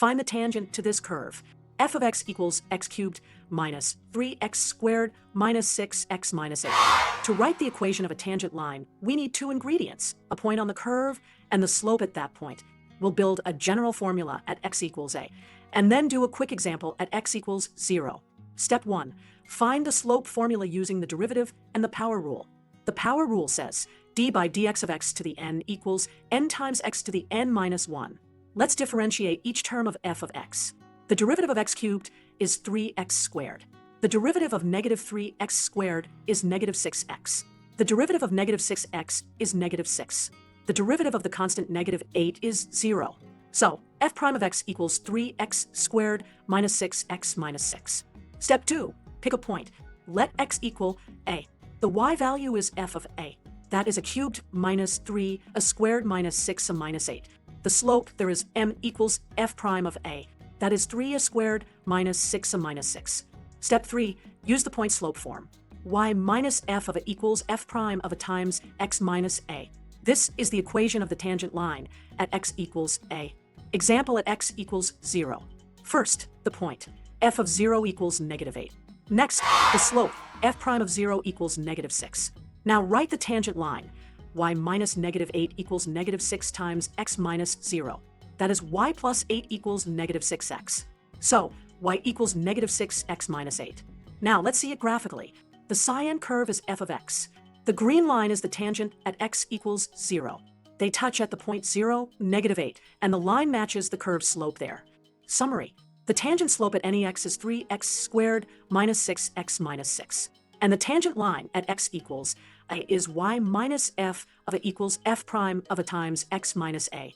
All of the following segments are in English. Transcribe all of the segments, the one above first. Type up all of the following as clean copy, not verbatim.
Find the tangent to this curve. F of x equals x cubed minus 3x squared minus 6x minus 8. To write the equation of a tangent line, we need two ingredients, a point on the curve and the slope at that point. We'll build a general formula at x equals a, and then do a quick example at x equals 0. Step 1. Find the slope formula using the derivative and the power rule. The power rule says d by dx of x to the n equals n times x to the n minus 1. Let's differentiate each term of f of x. The derivative of x cubed is 3x squared. The derivative of negative 3x squared is negative 6x. The derivative of negative 6x is negative 6. The derivative of the constant negative 8 is 0. So, f prime of x equals 3x squared minus 6x minus 6. Step 2. Pick a point. Let x equal a. The y value is f of a. That is a cubed minus 3, a squared minus 6, a minus 8. The slope, there is m equals f prime of a. That is 3 a squared minus 6 a minus 6. Step 3. Use the point slope form. Y minus f of a equals f prime of a times x minus a. This is the equation of the tangent line at x equals a. Example at x equals 0. First, the point. F of 0 equals negative 8. Next, the slope. F prime of 0 equals negative 6. Now write the tangent line. Y minus negative 8 equals negative 6 times x minus 0. That is y plus 8 equals negative 6x. So, y equals negative 6x minus 8. Now, let's see it graphically. The cyan curve is f of x. The green line is the tangent at x equals 0. They touch at the point 0, negative 8, and the line matches the curve's slope there. Summary. The tangent slope at any x is 3x squared minus 6x minus 6. And the tangent line at x equals a is y minus f of a equals f prime of a times x minus a.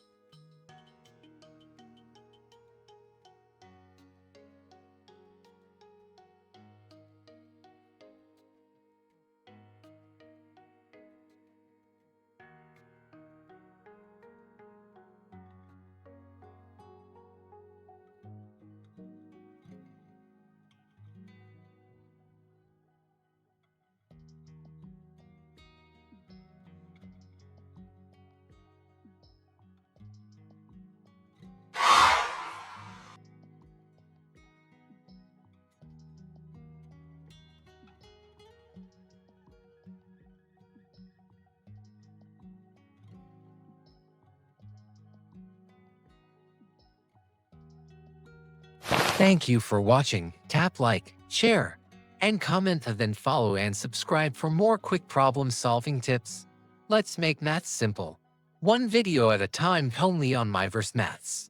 Thank you for watching. Tap like, share, and comment, and then follow and subscribe for more quick problem-solving tips. Let's make maths simple. One video at a time only on MuyVerse Maths.